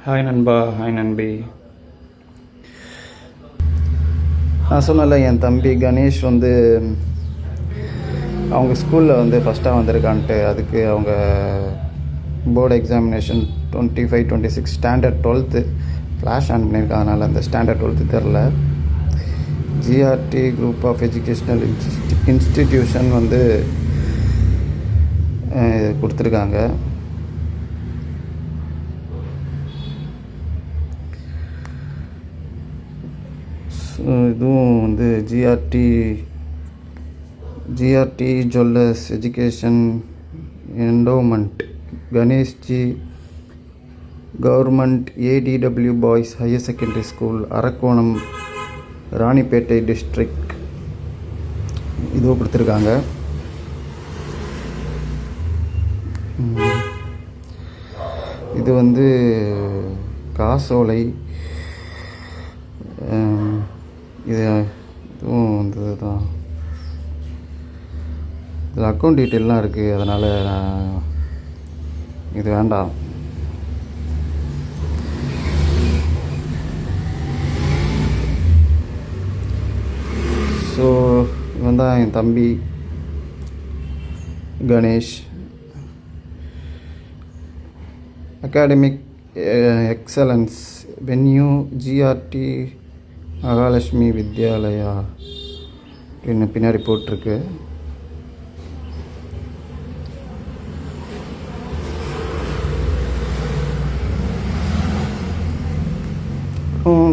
Hi நண்பா, hi நண்பி. நான் சொன்னல என் தம்பி கணேஷ் வந்து அவங்க ஸ்கூலில் வந்து ஃபஸ்ட்டாக வந்திருக்கான்ட்டு. அதுக்கு அவங்க board examination 25-26 standard 12th flash on பண்ணியிருக்காங்கனால அந்த ஸ்டாண்டர்ட் 12th தெரில. GRT group of educational institution வந்து கொடுத்துருக்காங்க. இதுவும் வந்து GRT jewellers education endowment Ganeshji government ADW boys higher secondary school Arakkonam Ranipet district இதுவும் கொடுத்துருக்காங்க. இது வந்து காசோலை. இதுவும் வந்து தான் இதில் அக்கௌண்ட் டீட்டெயிலாம் இருக்குது. அதனால் இது வேண்டாம். ஸோ இவன் தான் என் தம்பி Ganesh. Academic excellence venue GRT Mahalakshmi Vidyalaya அப்படின்னு பின்னாடி போட்டிருக்கு.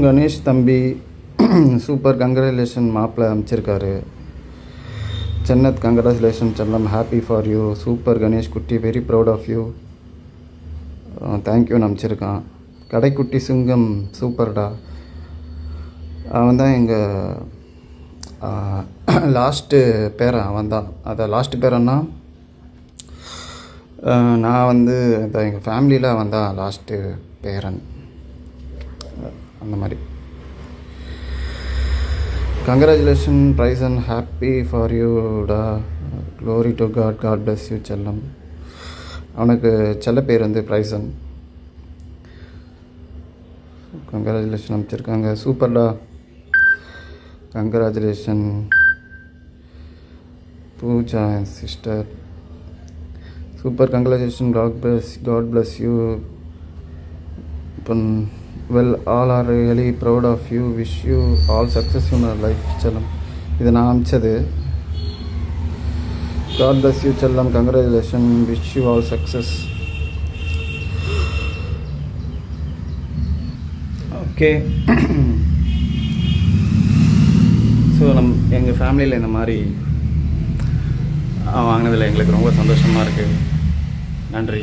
கணேஷ் தம்பி சூப்பர் கங்க்ராச்சுலேஷன் மாப்பிள்ளை அமைச்சிருக்காரு. சென்னத் கங்க்ராச்சுலேஷன் செல்லம், happy for you. Super Ganesh குட்டி, very proud of you, தேங்க்யூன்னு அமைச்சிருக்கான். Kadaikutty Singam சூப்பர்டா. அவன் தான் எங்கள் லாஸ்ட்டு பேரன். அவன் தான் அதை லாஸ்ட்டு பேரன்னா நான் வந்து எங்கள் ஃபேமிலியில் அவன் தான் லாஸ்ட்டு பேரன். அந்த மாதிரி congratulation prize and happy for யூடா. Glory to God, God bless you செல்லம். அவனுக்கு செல்ல பேர் வந்து ப்ரைசன். கங்க்ராச்சுலேஷன் அமைச்சிருக்காங்க. சூப்பர்டா, கங்க்ராச்சுலேஷன் பூஜா என் sister. Super congratulation, God bless you. Well, all are really proud of you, wish you all success in your life செல்லம். இது நான் அமைச்சது. காட் பிளஸ் யூ செல்லம், congratulation, wish you all success. Okay. So எங்கள் ஃபேமிலியில் இந்த மாதிரி வாங்கினதில் எங்களுக்கு ரொம்ப சந்தோஷமாக இருக்குது. நன்றி.